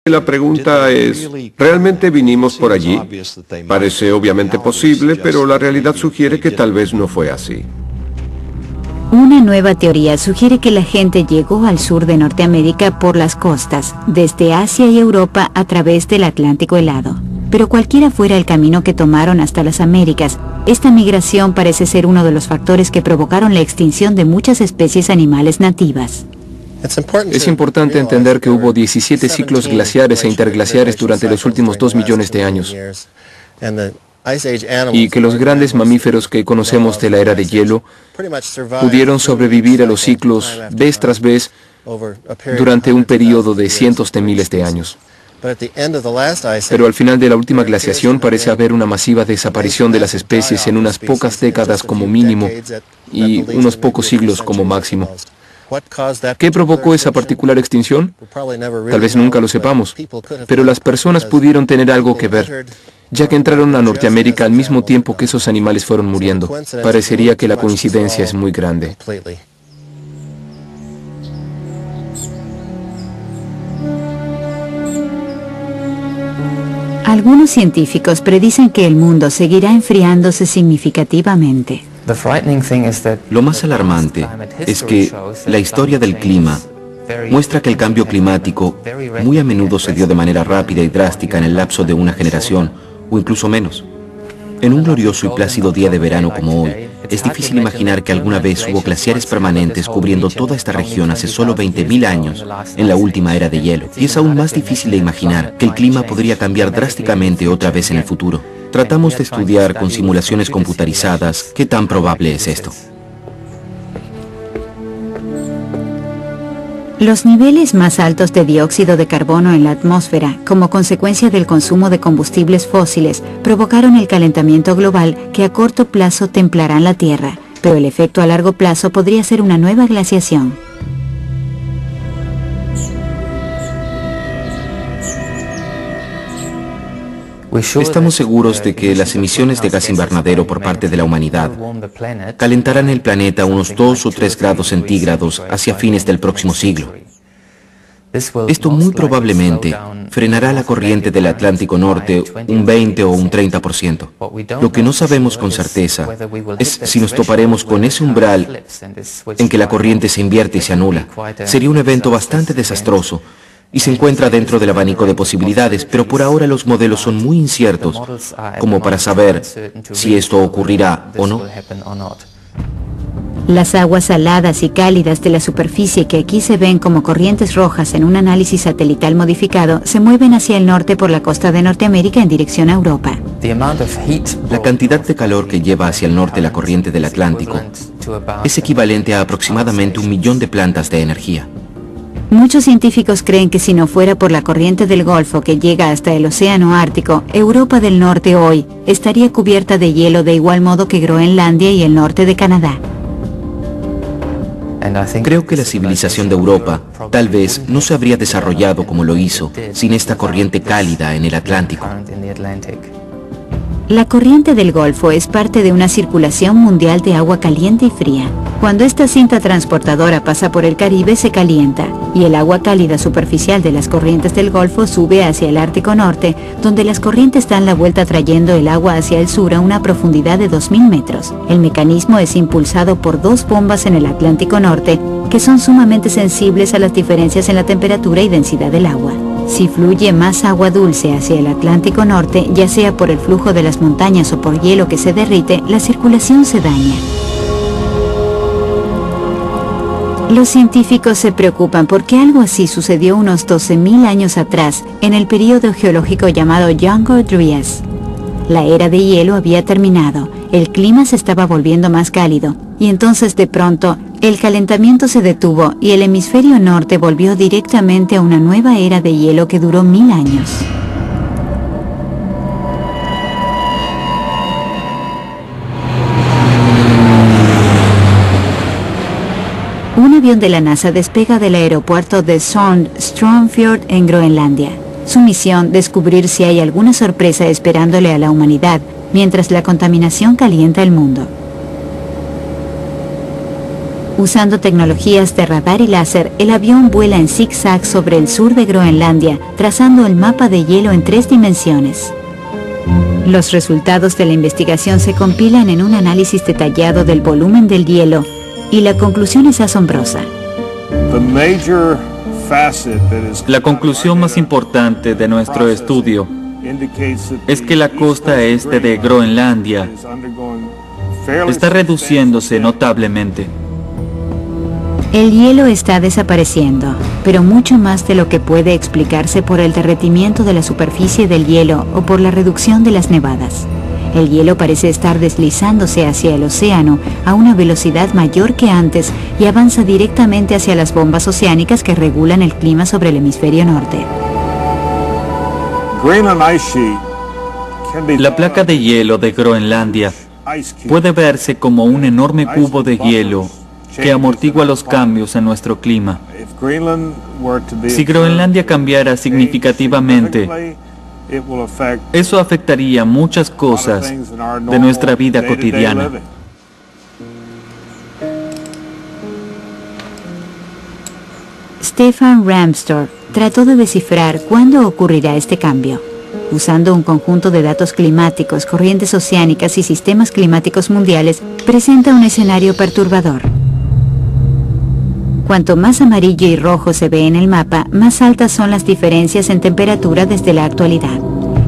La pregunta es, ¿realmente vinimos por allí? Parece obviamente posible, pero la realidad sugiere que tal vez no fue así. Una nueva teoría sugiere que la gente llegó al sur de Norteamérica por las costas, desde Asia y Europa a través del Atlántico helado. Pero cualquiera fuera el camino que tomaron hasta las Américas, esta migración parece ser uno de los factores que provocaron la extinción de muchas especies animales nativas. Es importante entender que hubo 17 ciclos glaciares e interglaciares durante los últimos 2 millones de años, y que los grandes mamíferos que conocemos de la era de hielo pudieron sobrevivir a los ciclos vez tras vez durante un periodo de cientos de miles de años. Pero al final de la última glaciación parece haber una masiva desaparición de las especies en unas pocas décadas como mínimo y unos pocos siglos como máximo. ¿Qué provocó esa particular extinción? Tal vez nunca lo sepamos, pero las personas pudieron tener algo que ver, ya que entraron a Norteamérica al mismo tiempo que esos animales fueron muriendo. Parecería que la coincidencia es muy grande. Algunos científicos predicen que el mundo seguirá enfriándose significativamente. Lo más alarmante es que la historia del clima muestra que el cambio climático muy a menudo se dio de manera rápida y drástica en el lapso de una generación, o incluso menos. En un glorioso y plácido día de verano como hoy, es difícil imaginar que alguna vez hubo glaciares permanentes cubriendo toda esta región hace solo 20.000 años, en la última era de hielo. Y es aún más difícil de imaginar que el clima podría cambiar drásticamente otra vez en el futuro. Tratamos de estudiar con simulaciones computarizadas qué tan probable es esto. Los niveles más altos de dióxido de carbono en la atmósfera, como consecuencia del consumo de combustibles fósiles, provocaron el calentamiento global que a corto plazo templarán la Tierra, pero el efecto a largo plazo podría ser una nueva glaciación. Estamos seguros de que las emisiones de gas invernadero por parte de la humanidad calentarán el planeta unos 2 o 3 grados centígrados hacia fines del próximo siglo. Esto muy probablemente frenará la corriente del Atlántico Norte un 20 o un 30%. Lo que no sabemos con certeza es si nos toparemos con ese umbral en que la corriente se invierte y se anula. Sería un evento bastante desastroso y se encuentra dentro del abanico de posibilidades, pero por ahora los modelos son muy inciertos como para saber si esto ocurrirá o no. Las aguas saladas y cálidas de la superficie que aquí se ven como corrientes rojas en un análisis satelital modificado se mueven hacia el norte por la costa de Norteamérica en dirección a Europa. La cantidad de calor que lleva hacia el norte la corriente del Atlántico es equivalente a aproximadamente 1 millón de plantas de energía. Muchos científicos creen que si no fuera por la corriente del Golfo que llega hasta el Océano Ártico, Europa del Norte hoy estaría cubierta de hielo de igual modo que Groenlandia y el norte de Canadá. Creo que la civilización de Europa tal vez no se habría desarrollado como lo hizo sin esta corriente cálida en el Atlántico. La corriente del Golfo es parte de una circulación mundial de agua caliente y fría. Cuando esta cinta transportadora pasa por el Caribe se calienta y el agua cálida superficial de las corrientes del Golfo sube hacia el Ártico Norte, donde las corrientes dan la vuelta trayendo el agua hacia el sur a una profundidad de 2.000 metros. El mecanismo es impulsado por 2 bombas en el Atlántico Norte que son sumamente sensibles a las diferencias en la temperatura y densidad del agua. Si fluye más agua dulce hacia el Atlántico Norte, ya sea por el flujo de las montañas o por hielo que se derrite, la circulación se daña. Los científicos se preocupan porque algo así sucedió unos 12.000 años atrás, en el período geológico llamado Younger Dryas. La era de hielo había terminado, el clima se estaba volviendo más cálido, y entonces de pronto, el calentamiento se detuvo y el hemisferio norte volvió directamente a una nueva era de hielo que duró 1000 años. Un avión de la NASA despega del aeropuerto de Stromfjord en Groenlandia. Su misión, descubrir si hay alguna sorpresa esperándole a la humanidad, mientras la contaminación calienta el mundo. Usando tecnologías de radar y láser, el avión vuela en zigzag sobre el sur de Groenlandia, trazando el mapa de hielo en 3 dimensiones. Los resultados de la investigación se compilan en un análisis detallado del volumen del hielo, y la conclusión es asombrosa. La conclusión más importante de nuestro estudio es que la costa este de Groenlandia está reduciéndose notablemente. El hielo está desapareciendo, pero mucho más de lo que puede explicarse por el derretimiento de la superficie del hielo o por la reducción de las nevadas. El hielo parece estar deslizándose hacia el océano a una velocidad mayor que antes y avanza directamente hacia las bombas oceánicas que regulan el clima sobre el hemisferio norte. La placa de hielo de Groenlandia puede verse como un enorme cubo de hielo que amortigua los cambios en nuestro clima. Si Groenlandia cambiara significativamente, eso afectaría muchas cosas de nuestra vida cotidiana. Stefan Ramstorff trató de descifrar cuándo ocurrirá este cambio. Usando un conjunto de datos climáticos, corrientes oceánicas y sistemas climáticos mundiales, presenta un escenario perturbador. Cuanto más amarillo y rojo se ve en el mapa, más altas son las diferencias en temperatura desde la actualidad.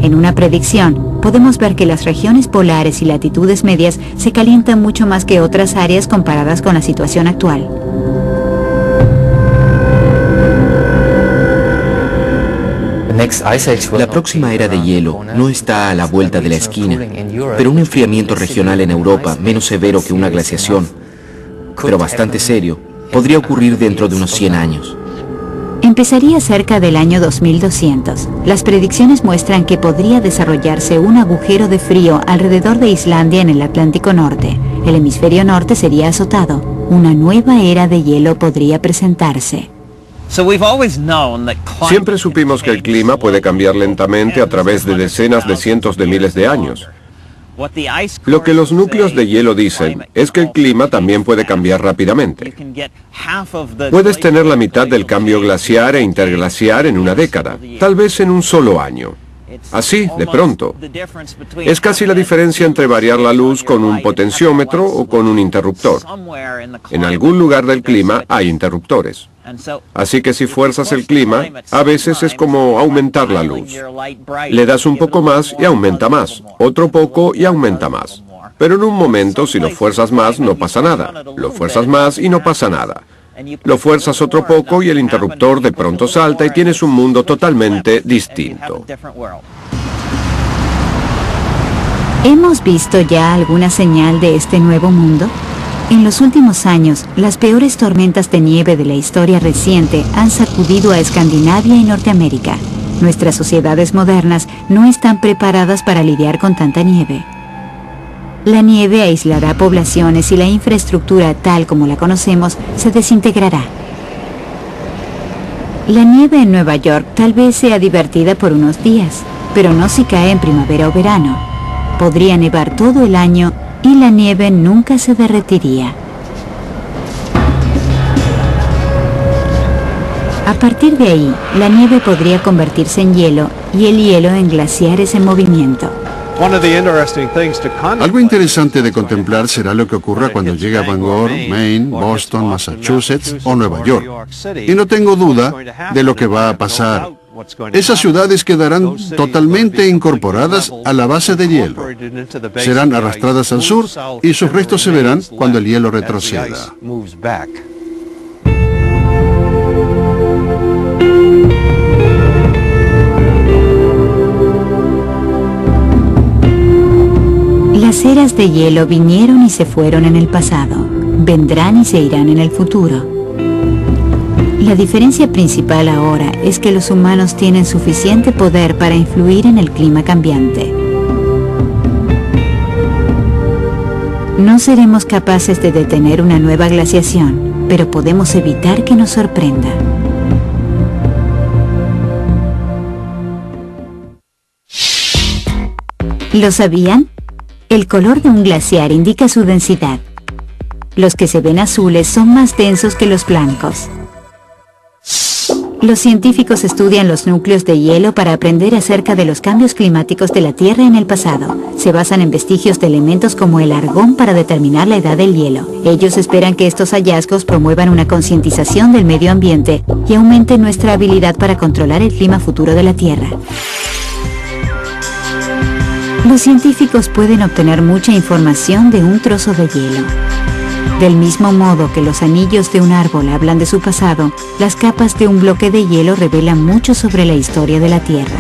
En una predicción, podemos ver que las regiones polares y latitudes medias se calientan mucho más que otras áreas comparadas con la situación actual. La próxima era de hielo no está a la vuelta de la esquina, pero un enfriamiento regional en Europa, menos severo que una glaciación, pero bastante serio, podría ocurrir dentro de unos 100 años. Empezaría cerca del año 2200. Las predicciones muestran que podría desarrollarse un agujero de frío alrededor de Islandia en el Atlántico Norte. El hemisferio norte sería azotado. Una nueva era de hielo podría presentarse. Siempre supimos que el clima puede cambiar lentamente a través de decenas de cientos de miles de años. Lo que los núcleos de hielo dicen es que el clima también puede cambiar rápidamente. Puedes tener la mitad del cambio glaciar e interglaciar en una década, tal vez en un solo año. Así, de pronto. Es casi la diferencia entre variar la luz con un potenciómetro o con un interruptor. En algún lugar del clima hay interruptores. Así que si fuerzas el clima, a veces es como aumentar la luz. Le das un poco más y aumenta más, otro poco y aumenta más. Pero en un momento, si lo fuerzas más, no pasa nada. Lo fuerzas más y no pasa nada. Lo fuerzas otro poco y el interruptor de pronto salta y tienes un mundo totalmente distinto. ¿Hemos visto ya alguna señal de este nuevo mundo? En los últimos años, las peores tormentas de nieve de la historia reciente han sacudido a Escandinavia y Norteamérica. Nuestras sociedades modernas no están preparadas para lidiar con tanta nieve. La nieve aislará poblaciones y la infraestructura tal como la conocemos se desintegrará. La nieve en Nueva York tal vez sea divertida por unos días, pero no si cae en primavera o verano. Podría nevar todo el año y la nieve nunca se derretiría. A partir de ahí, la nieve podría convertirse en hielo y el hielo en glaciares en movimiento. Algo interesante de contemplar será lo que ocurra cuando llegue a Bangor, Maine, Boston, Massachusetts o Nueva York. Y no tengo duda de lo que va a pasar. Esas ciudades quedarán totalmente incorporadas a la base de hielo. Serán arrastradas al sur y sus restos se verán cuando el hielo retroceda. Las eras de hielo vinieron y se fueron en el pasado, vendrán y se irán en el futuro. La diferencia principal ahora es que los humanos tienen suficiente poder para influir en el clima cambiante. No seremos capaces de detener una nueva glaciación, pero podemos evitar que nos sorprenda. ¿Lo sabían? El color de un glaciar indica su densidad. Los que se ven azules son más densos que los blancos. Los científicos estudian los núcleos de hielo para aprender acerca de los cambios climáticos de la Tierra en el pasado. Se basan en vestigios de elementos como el argón para determinar la edad del hielo. Ellos esperan que estos hallazgos promuevan una concientización del medio ambiente y aumenten nuestra habilidad para controlar el clima futuro de la Tierra. Los científicos pueden obtener mucha información de un trozo de hielo. Del mismo modo que los anillos de un árbol hablan de su pasado, las capas de un bloque de hielo revelan mucho sobre la historia de la Tierra.